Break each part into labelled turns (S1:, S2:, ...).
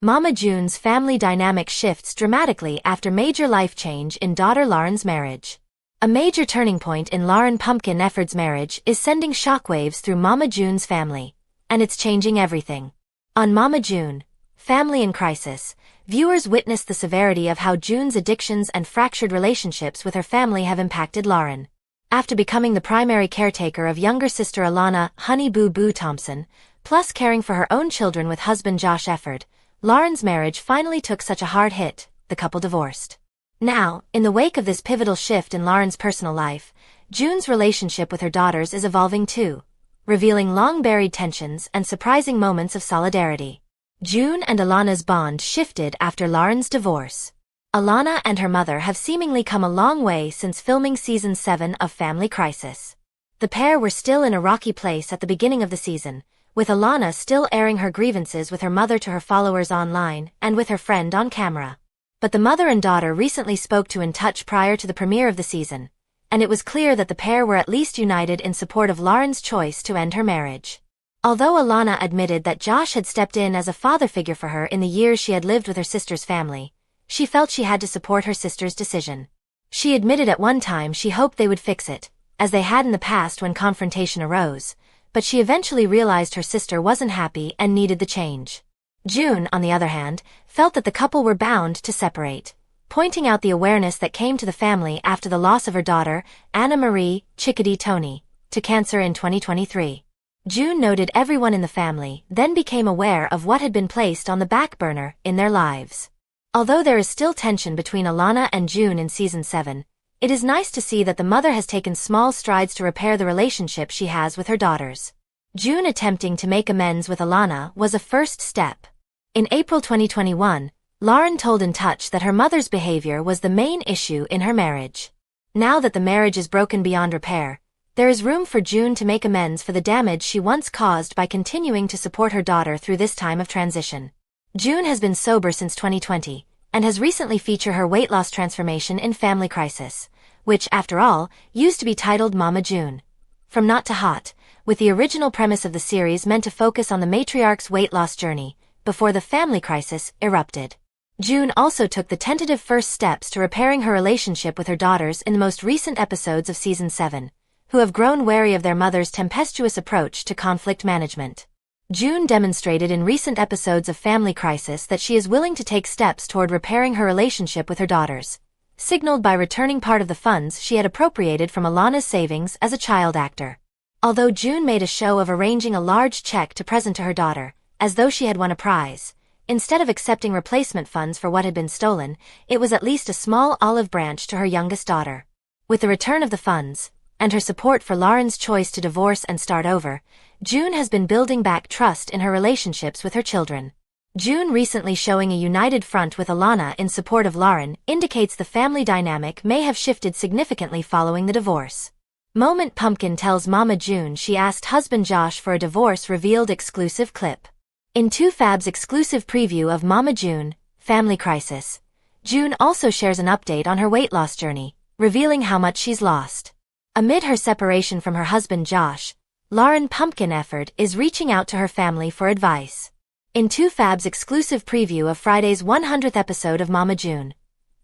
S1: MAMAJOUNE's family dynamic shifts dramatically after major life change in daughter Lauren's marriage. A major turning point in Lauryn Efird's marriage is sending shockwaves through MAMAJOUNE's family, and it's changing everything. On MAMAJOUNE, Family in Crisis, viewers witness the severity of how June's addictions and fractured relationships with her family have impacted Lauryn. After becoming the primary caretaker of younger sister Alana Honey Boo Boo Thompson, plus caring for her own children with husband Josh Efird, Lauryn's marriage finally took such a hard hit, the couple divorced. Now, in the wake of this pivotal shift in Lauryn's personal life, June's relationship with her daughters is evolving too, revealing long-buried tensions and surprising moments of solidarity. June and Alana's bond shifted after Lauryn's divorce. Alana and her mother have seemingly come a long way since filming Season 7 of Family Crisis. The pair were still in a rocky place at the beginning of the season, with Alana still airing her grievances with her mother to her followers online and with her friend on camera. But the mother and daughter recently spoke to In Touch prior to the premiere of the season, and it was clear that the pair were at least united in support of Lauryn's choice to end her marriage. Although Alana admitted that Josh had stepped in as a father figure for her in the years she had lived with her sister's family, she felt she had to support her sister's decision. She admitted at one time she hoped they would fix it, as they had in the past when confrontation arose, but she eventually realized her sister wasn't happy and needed the change. June, on the other hand, felt that the couple were bound to separate, pointing out the awareness that came to the family after the loss of her daughter, Anna Marie Chickadee Tony, to cancer in 2023. June noted everyone in the family then became aware of what had been placed on the back burner in their lives. Although there is still tension between Alana and June in Season 7, it is nice to see that the mother has taken small strides to repair the relationship she has with her daughters. June attempting to make amends with Alana was a first step. In April 2021, Lauryn told In Touch that her mother's behavior was the main issue in her marriage. Now that the marriage is broken beyond repair, there is room for June to make amends for the damage she once caused by continuing to support her daughter through this time of transition. June has been sober since 2020, and has recently featured her weight loss transformation in Family Crisis, which, after all, used to be titled MAMAJOUNE. From Not to Hot, with the original premise of the series meant to focus on the matriarch's weight loss journey, before the family crisis erupted. June also took the tentative first steps to repairing her relationship with her daughters in the most recent episodes of Season 7, who have grown wary of their mother's tempestuous approach to conflict management. June demonstrated in recent episodes of Family Crisis that she is willing to take steps toward repairing her relationship with her daughters, signaled by returning part of the funds she had appropriated from Alana's savings as a child actor. Although June made a show of arranging a large check to present to her daughter, as though she had won a prize, instead of accepting replacement funds for what had been stolen, it was at least a small olive branch to her youngest daughter. With the return of the funds, and her support for Lauryn's choice to divorce and start over, June has been building back trust in her relationships with her children. June recently showing a united front with Alana in support of Lauryn indicates the family dynamic may have shifted significantly following the divorce. Moment Pumpkin tells MAMAJOUNE she asked husband Josh for a divorce revealed exclusive clip. In 2Fab's exclusive preview of MAMAJOUNE, Family Crisis, June also shares an update on her weight loss journey, revealing how much she's lost. Amid her separation from her husband Josh, Lauryn Efird is reaching out to her family for advice. In 2Fab's exclusive preview of Friday's 100th episode of MAMAJOUNE,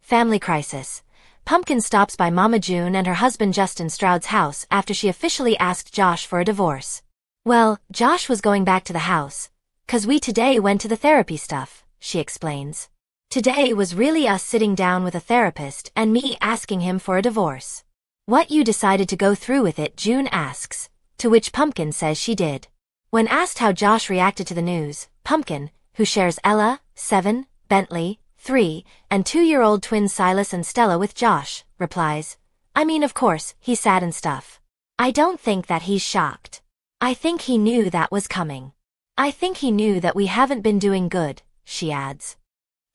S1: Family Crisis, Pumpkin stops by MAMAJOUNE and her husband Justin Stroud's house after she officially asked Josh for a divorce. "Well, Josh was going back to the house, 'cause we today went to the therapy stuff," she explains. "Today was really us sitting down with a therapist and me asking him for a divorce." "What, you decided to go through with it?" June asks, to which Pumpkin says she did. When asked how Josh reacted to the news, Pumpkin, who shares Ella, 7, Bentley, 3, and 2-year-old twins Silas and Stella with Josh, replies, "I mean, of course, he's sad and stuff. I don't think that he's shocked. I think he knew that was coming. I think he knew that we haven't been doing good," she adds.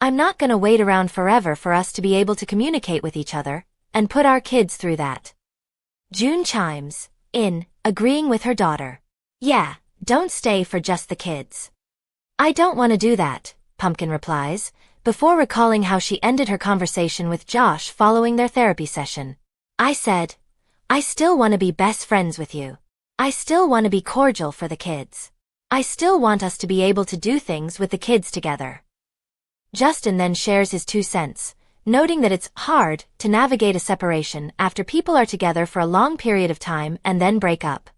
S1: "I'm not gonna wait around forever for us to be able to communicate with each other, and put our kids through that." June chimes in, agreeing with her daughter. "Yeah, don't stay for just the kids." "I don't want to do that," Pumpkin replies, before recalling how she ended her conversation with Josh following their therapy session. "I said, I still want to be best friends with you. I still want to be cordial for the kids. I still want us to be able to do things with the kids together. Justin then shares his 2 cents, noting that it's hard to navigate a separation after people are together for a long period of time and then break up.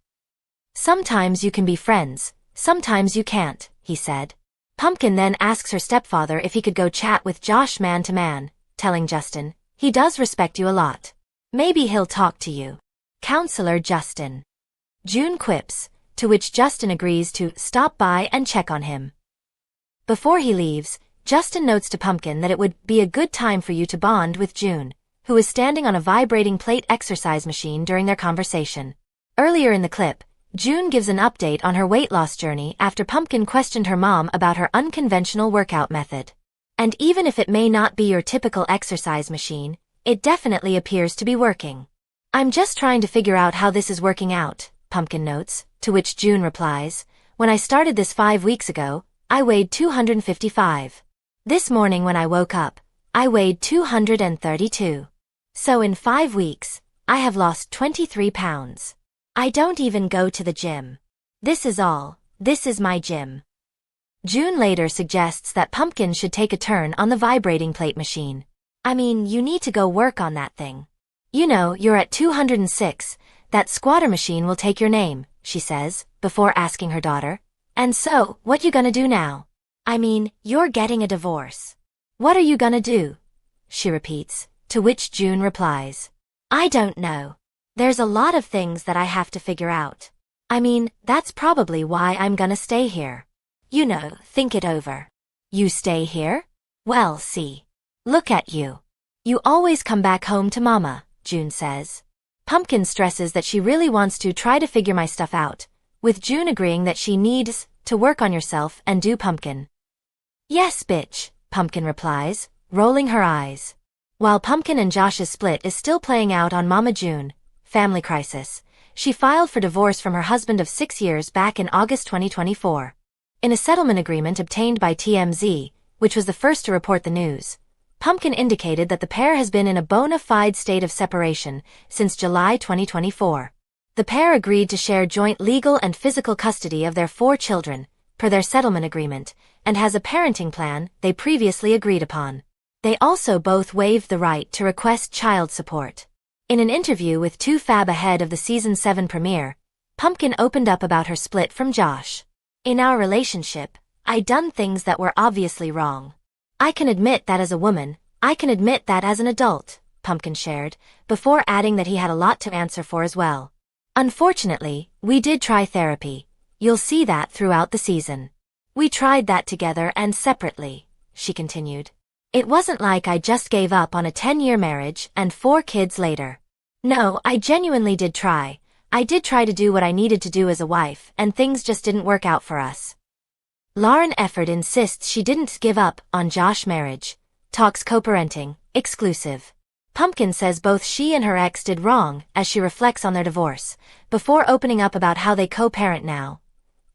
S1: Sometimes you can be friends, sometimes you can't, he said. Pumpkin then asks her stepfather if he could go chat with Josh man to man, telling Justin, he does respect you a lot. Maybe he'll talk to you. Counselor Justin. June quips, to which Justin agrees to stop by and check on him. Before he leaves, Justin notes to Pumpkin that it would be a good time for you to bond with June, who is standing on a vibrating plate exercise machine during their conversation. Earlier in the clip, June gives an update on her weight loss journey after Pumpkin questioned her mom about her unconventional workout method. And even if it may not be your typical exercise machine, it definitely appears to be working. I'm just trying to figure out how this is working out, Pumpkin notes, to which June replies, when I started this 5 weeks ago, I weighed 255. This morning when I woke up, I weighed 232. So in 5 weeks, I have lost 23 pounds. I don't even go to the gym. This is my gym. June later suggests that Pumpkin should take a turn on the vibrating plate machine. I mean, you need to go work on that thing. You know, you're at 206, that squatter machine will take your name, she says, before asking her daughter. And so, what you gonna do now? I mean, you're getting a divorce. What are you gonna do? She repeats, to which June replies, I don't know. There's a lot of things that I have to figure out. I mean, that's probably why I'm gonna stay here. You know, think it over. You stay here? Well, see. Look at you. You always come back home to Mama, June says. Pumpkin stresses that she really wants to try to figure my stuff out, with June agreeing that she needs to work on yourself and do Pumpkin. Yes, bitch, Pumpkin replies, rolling her eyes. While Pumpkin and Josh's split is still playing out on MAMAJOUNE, Family Crisis, she filed for divorce from her husband of 6 years back in August 2024. In a settlement agreement obtained by TMZ, which was the first to report the news, Pumpkin indicated that the pair has been in a bona fide state of separation since July 2024. The pair agreed to share joint legal and physical custody of their 4 children, per their settlement agreement, and has a parenting plan they previously agreed upon. They also both waived the right to request child support. In an interview with 2Fab ahead of the Season 7 premiere, Pumpkin opened up about her split from Josh. In our relationship, I done things that were obviously wrong. I can admit that as a woman, I can admit that as an adult, Pumpkin shared, before adding that he had a lot to answer for as well. Unfortunately, we did try therapy. You'll see that throughout the season. We tried that together and separately, she continued. It wasn't like I just gave up on a 10-year marriage and 4 kids later. No, I genuinely did try. I did try to do what I needed to do as a wife, and things just didn't work out for us. Lauryn Efird insists she didn't give up on Josh's marriage. Talks co-parenting, exclusive. Pumpkin says both she and her ex did wrong as she reflects on their divorce, before opening up about how they co-parent now,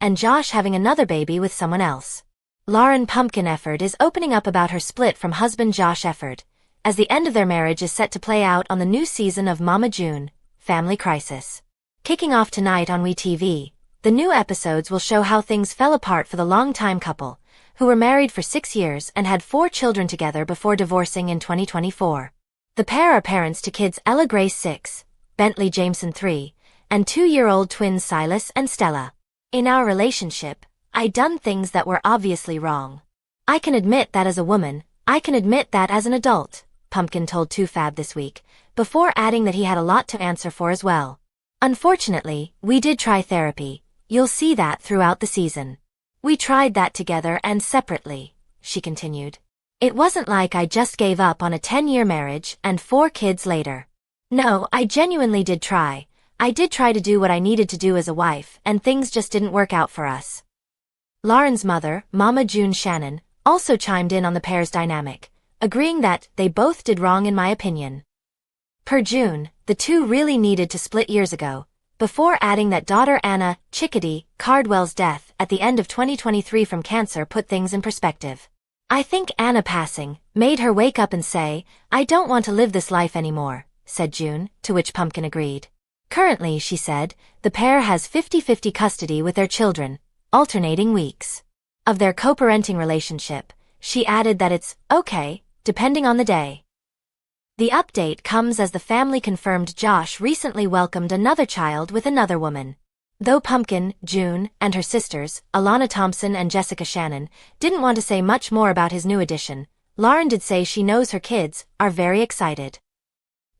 S1: and Josh having another baby with someone else. Lauryn Pumpkin Efird is opening up about her split from husband Josh Efird, as the end of their marriage is set to play out on the new season of MAMAJOUNE, Family Crisis. Kicking off tonight on WeTV, the new episodes will show how things fell apart for the longtime couple, who were married for 6 years and had 4 children together before divorcing in 2024. The pair are parents to kids Ella Grace 6, Bentley Jameson 3, and 2-year-old twins Silas and Stella. In our relationship, I done things that were obviously wrong. I can admit that as a woman, I can admit that as an adult, Pumpkin told 2Fab this week, before adding that he had a lot to answer for as well. Unfortunately, we did try therapy. You'll see that throughout the season. We tried that together and separately, she continued. It wasn't like I just gave up on a 10-year marriage and 4 kids later. No, I genuinely did try. I did try to do what I needed to do as a wife, and things just didn't work out for us. Lauryn's mother, MAMAJOUNE Shannon, also chimed in on the pair's dynamic, agreeing that they both did wrong in my opinion. Per June, the two really needed to split years ago, before adding that daughter Anna Chickadee Cardwell's death at the end of 2023 from cancer put things in perspective. I think Anna passing made her wake up and say, I don't want to live this life anymore, said June, to which Pumpkin agreed. Currently, she said, the pair has 50-50 custody with their children, alternating weeks. Of their co-parenting relationship, she added that it's okay, depending on the day. The update comes as the family confirmed Josh recently welcomed another child with another woman. Though Pumpkin, June, and her sisters, Alana Thompson and Jessica Shannon, didn't want to say much more about his new addition, Lauryn did say she knows her kids are very excited.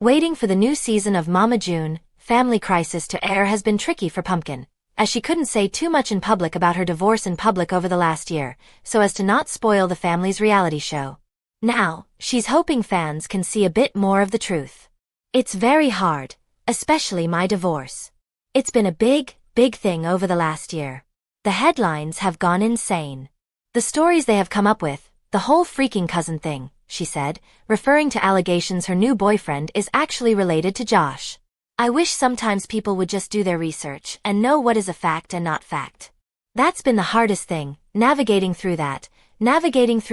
S1: Waiting for the new season of MAMAJOUNE, Family Crisis to air has been tricky for Pumpkin, as she couldn't say too much in public about her divorce in public over the last year, so as to not spoil the family's reality show. Now, she's hoping fans can see a bit more of the truth. It's very hard, especially my divorce. It's been a big thing over the last year. The headlines have gone insane. The stories they have come up with, the whole freaking cousin thing, she said, referring to allegations her new boyfriend is actually related to Josh. I wish sometimes people would just do their research and know what is a fact and not fact. That's been the hardest thing, navigating through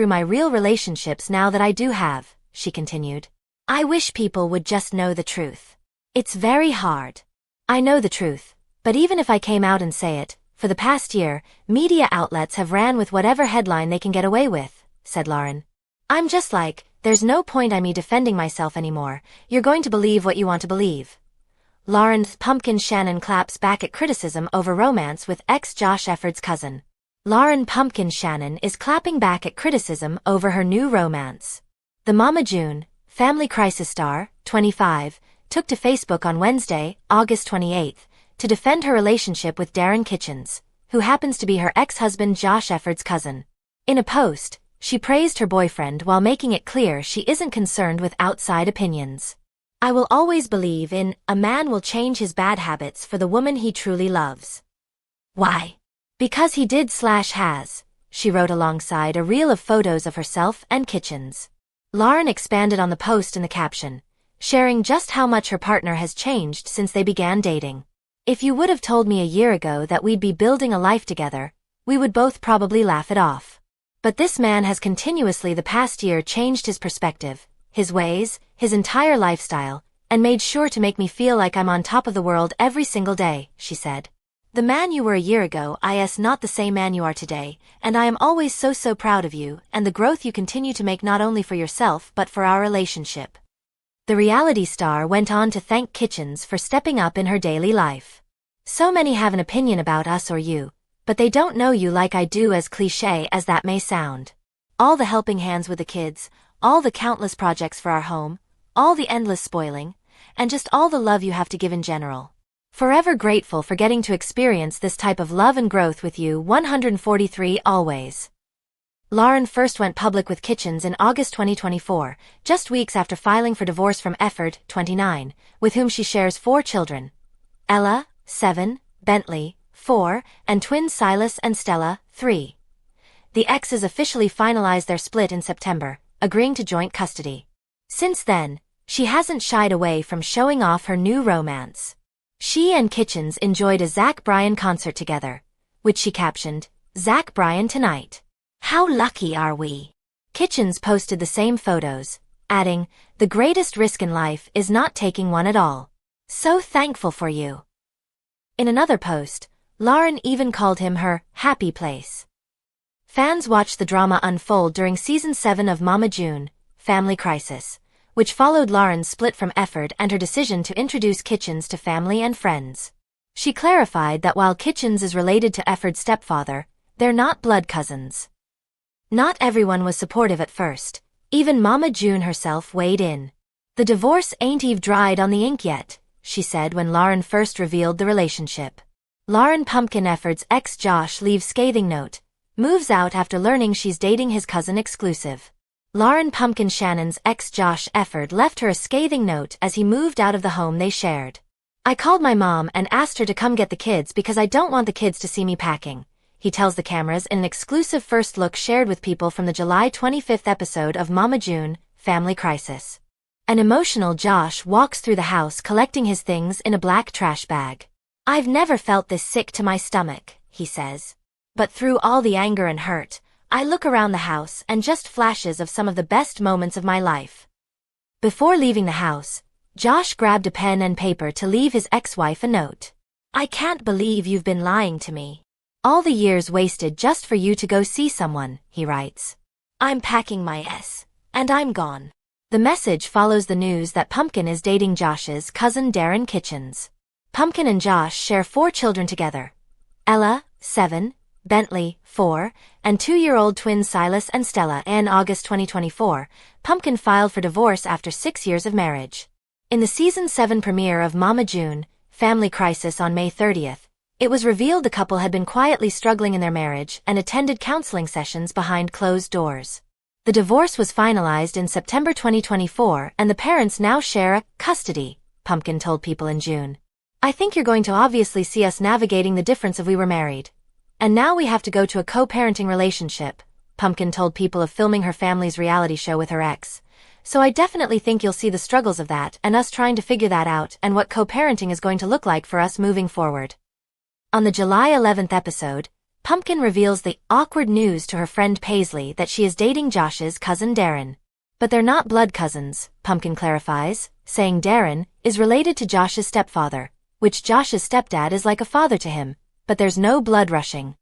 S1: my real relationships now that I do have, she continued. I wish people would just know the truth. It's very hard. I know the truth, but even if I came out and say it, for the past year, media outlets have ran with whatever headline they can get away with, said Lauryn. I'm just like, there's no point in me defending myself anymore, you're going to believe what you want to believe. Lauryn's Pumpkin Shannon claps back at criticism over romance with ex-Josh Efird's cousin. Lauryn Pumpkin Shannon is clapping back at criticism over her new romance. The MAMAJOUNE, Family Crisis star, 25, took to Facebook on Wednesday, August 28, to defend her relationship with Darrin Kitchens, who happens to be her ex-husband Josh Efird's cousin. In a post, she praised her boyfriend while making it clear she isn't concerned with outside opinions. I will always believe in, a man will change his bad habits for the woman he truly loves. Why? Because he did/has, she wrote alongside a reel of photos of herself and Kitchens. Lauryn expanded on the post in the caption, sharing just how much her partner has changed since they began dating. If you would have told me a year ago that we'd be building a life together, we would both probably laugh it off. But this man has continuously the past year changed his perspective, his ways, his entire lifestyle, and made sure to make me feel like I'm on top of the world every single day, she said. The man you were a year ago is not the same man you are today, and I am always so proud of you and the growth you continue to make not only for yourself but for our relationship. The reality star went on to thank Kitchens for stepping up in her daily life. So many have an opinion about us or you, but they don't know you like I do, as cliché as that may sound. All the helping hands with the kids, all the countless projects for our home, all the endless spoiling, and just all the love you have to give in general. Forever grateful for getting to experience this type of love and growth with you. 143 always. Lauryn first went public with Kitchens in August 2024, just weeks after filing for divorce from Efird, 29, with whom she shares 4 children. Ella, 7, Bentley, 4, and twins Silas and Stella, 3. The exes officially finalized their split in September, agreeing to joint custody. Since then, she hasn't shied away from showing off her new romance. She and Kitchens enjoyed a Zach Bryan concert together, which she captioned, "Zach Bryan tonight. How lucky are we?" Kitchens posted the same photos, adding, "The greatest risk in life is not taking one at all. So thankful for you." In another post, Lauryn even called him her happy place. Fans watched the drama unfold during Season 7 of MAMAJOUNE, Family Crisis, which followed Lauryn's split from Efird and her decision to introduce Kitchens to family and friends. She clarified that while Kitchens is related to Efird's stepfather, they're not blood cousins. Not everyone was supportive at first. Even MAMAJOUNE herself weighed in. "The divorce ain't even dried on the ink yet," she said when Lauryn first revealed the relationship. Lauryn Pumpkin Efird's ex Josh leaves scathing note, moves out after learning she's dating his cousin exclusive. Lauryn Pumpkin Shannon's ex Josh Efird left her a scathing note as he moved out of the home they shared. "I called my mom and asked her to come get the kids because I don't want the kids to see me packing," he tells the cameras in an exclusive first look shared with people from the July 25th episode of MAMAJOUNE, Family Crisis. An emotional Josh walks through the house collecting his things in a black trash bag. "I've never felt this sick to my stomach," he says. "But through all the anger and hurt, I look around the house and just flashes of some of the best moments of my life." Before leaving the house, Josh grabbed a pen and paper to leave his ex-wife a note. "I can't believe you've been lying to me. All the years wasted just for you to go see someone," he writes. I'm packing my S. And I'm gone. The message follows the news that Pumpkin is dating Josh's cousin Darrin Kitchens. Pumpkin and Josh share 4 children together. Ella, 7, Bentley, 4, and 2-year-old twins Silas and Stella. In August 2024, Pumpkin filed for divorce after 6 years of marriage. In the Season 7 premiere of MAMAJOUNE, Family Crisis on May 30th, it was revealed the couple had been quietly struggling in their marriage and attended counseling sessions behind closed doors. The divorce was finalized in September 2024 and the parents now share custody, Pumpkin told People in June. I think you're going to obviously see us navigating the difference of we were married. And now we have to go to a co-parenting relationship, Pumpkin told People of filming her family's reality show with her ex. So I definitely think you'll see the struggles of that and us trying to figure that out and what co-parenting is going to look like for us moving forward. On the July 11th episode, Pumpkin reveals the awkward news to her friend Paisley that she is dating Josh's cousin Darrin. But they're not blood cousins, Pumpkin clarifies, saying Darrin is related to Josh's stepfather, which Josh's stepdad is like a father to him, but there's no blood rushing.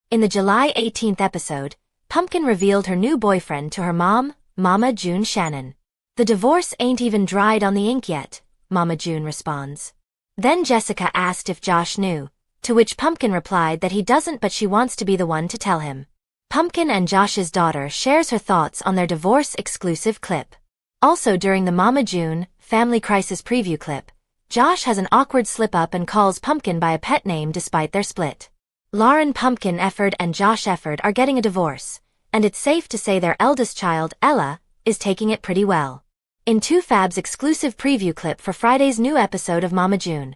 S1: In the July 18th episode, Pumpkin revealed her new boyfriend to her mom, MAMAJOUNE Shannon. The divorce ain't even dried on the ink yet, MAMAJOUNE responds. Then Jessica asked if Josh knew, to which Pumpkin replied that he doesn't but she wants to be the one to tell him. Pumpkin and Josh's daughter shares her thoughts on their divorce exclusive clip. Also during the MAMAJOUNE Family Crisis preview clip, Josh has an awkward slip-up and calls Pumpkin by a pet name despite their split. Lauryn Pumpkin Efird and Josh Efird are getting a divorce, and it's safe to say their eldest child, Ella, is taking it pretty well. In 2Fab's exclusive preview clip for Friday's new episode of MAMAJOUNE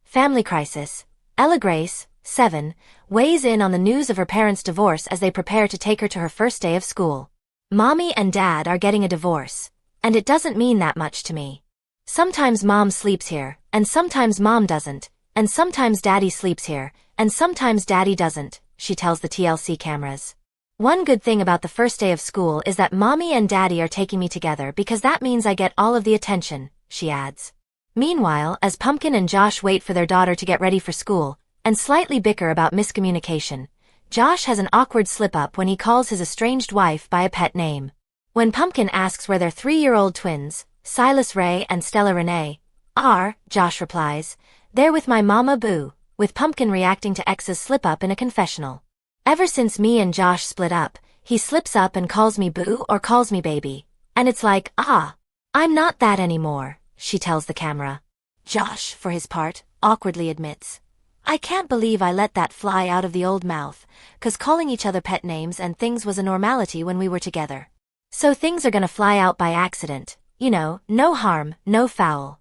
S1: Family Crisis, Ella Grace, 7, weighs in on the news of her parents' divorce as they prepare to take her to her first day of school. Mommy and Dad are getting a divorce, and it doesn't mean that much to me. Sometimes Mom sleeps here, and sometimes Mom doesn't, and sometimes Daddy sleeps here, and sometimes Daddy doesn't, she tells the TLC cameras. One good thing about the first day of school is that Mommy and Daddy are taking me together because that means I get all of the attention, she adds. Meanwhile, as Pumpkin and Josh wait for their daughter to get ready for school, and slightly bicker about miscommunication, Josh has an awkward slip-up when he calls his estranged wife by a pet name. When Pumpkin asks where their 3-year-old twins, Silas Ray and Stella Renee, are, Josh replies, "They're with my mama Boo," with Pumpkin reacting to ex's slip-up in a confessional. "Ever since me and Josh split up, he slips up and calls me Boo or calls me baby, and it's like, I'm not that anymore," she tells the camera. Josh, for his part, awkwardly admits, "I can't believe I let that fly out of the old mouth, 'cause calling each other pet names and things was a normality when we were together. So things are gonna fly out by accident, you know, no harm, no foul."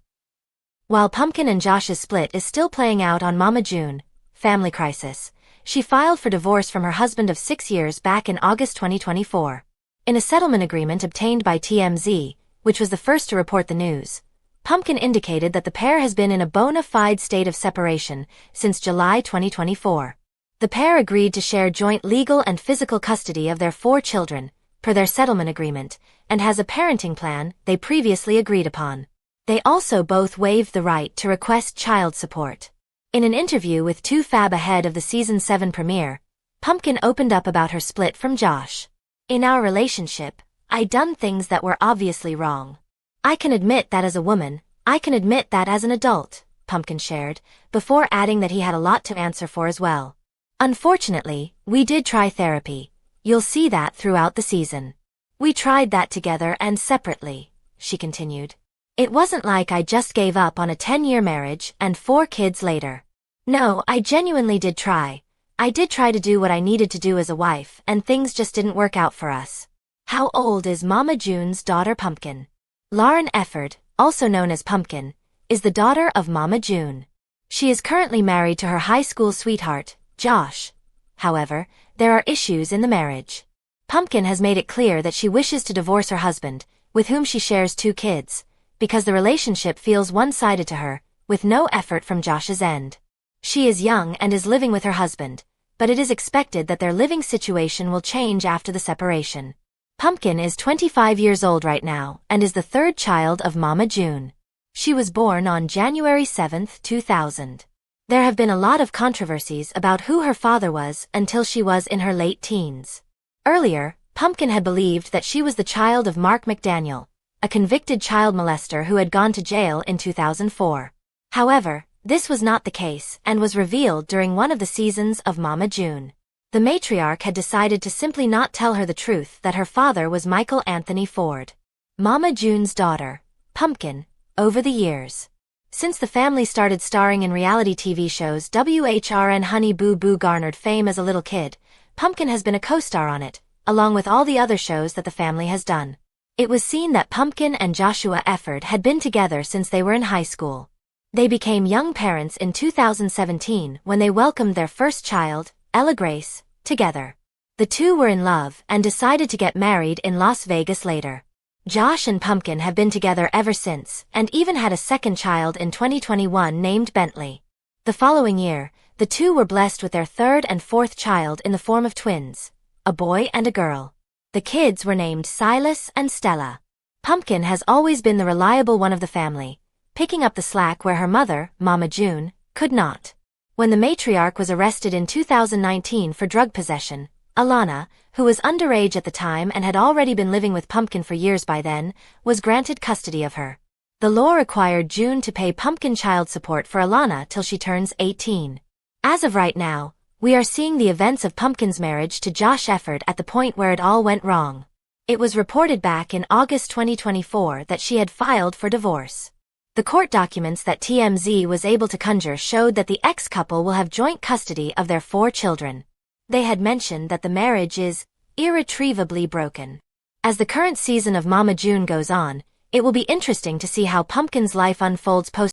S1: While Pumpkin and Josh's split is still playing out on MAMAJOUNE Family Crisis, she filed for divorce from her husband of 6 years back in August 2024. In a settlement agreement obtained by TMZ, which was the first to report the news, Pumpkin indicated that the pair has been in a bona fide state of separation since July 2024. The pair agreed to share joint legal and physical custody of their 4 children, per their settlement agreement, and has a parenting plan they previously agreed upon. They also both waived the right to request child support. In an interview with 2Fab ahead of the Season 7 premiere, Pumpkin opened up about her split from Josh. "In our relationship, I done things that were obviously wrong. I can admit that as a woman, I can admit that as an adult," Pumpkin shared, before adding that he had a lot to answer for as well. "Unfortunately, we did try therapy. You'll see that throughout the season. We tried that together and separately," she continued. "It wasn't like I just gave up on a 10-year marriage and 4 kids later. No, I genuinely did try. I did try to do what I needed to do as a wife and things just didn't work out for us." How old is MAMAJOUNE's daughter Pumpkin? Lauryn Efird, also known as Pumpkin, is the daughter of MAMAJOUNE. She is currently married to her high school sweetheart, Josh. However, there are issues in the marriage. Pumpkin has made it clear that she wishes to divorce her husband, with whom she shares 2 kids, because the relationship feels one-sided to her, with no effort from Josh's end. She is young and is living with her husband, but it is expected that their living situation will change after the separation. Pumpkin is 25 years old right now and is the 3rd child of MAMAJOUNE. She was born on January 7, 2000. There have been a lot of controversies about who her father was until she was in her late teens. Earlier, Pumpkin had believed that she was the child of Mark McDaniel, a convicted child molester who had gone to jail in 2004. However, this was not the case and was revealed during one of the seasons of Mama June. The matriarch had decided to simply not tell her the truth that her father was Michael Anthony Ford. Mama June's daughter, Pumpkin, over the years. Since the family started starring in reality TV shows WHRN Honey Boo Boo garnered fame as a little kid, Pumpkin has been a co-star on it, along with all the other shows that the family has done. It was seen that Pumpkin and Joshua Efird had been together since they were in high school. They became young parents in 2017 when they welcomed their first child, Ella Grace, together. The two were in love and decided to get married in Las Vegas later. Josh and Pumpkin have been together ever since and even had a second child in 2021 named Bentley. The following year, the two were blessed with their third and fourth child in the form of twins, a boy and a girl. The kids were named Silas and Stella. Pumpkin has always been the reliable one of the family, picking up the slack where her mother, Mama June, could not. When the matriarch was arrested in 2019 for drug possession, Alana, who was underage at the time and had already been living with Pumpkin for years by then, was granted custody of her. The law required June to pay Pumpkin child support for Alana till she turns 18. As of right now, we are seeing the events of Pumpkin's marriage to Josh Efird at the point where it all went wrong. It was reported back in August 2024 that she had filed for divorce. The court documents that TMZ was able to conjure showed that the ex-couple will have joint custody of their 4 children. They had mentioned that the marriage is irretrievably broken. As the current season of Mama June goes on, it will be interesting to see how Pumpkin's life unfolds post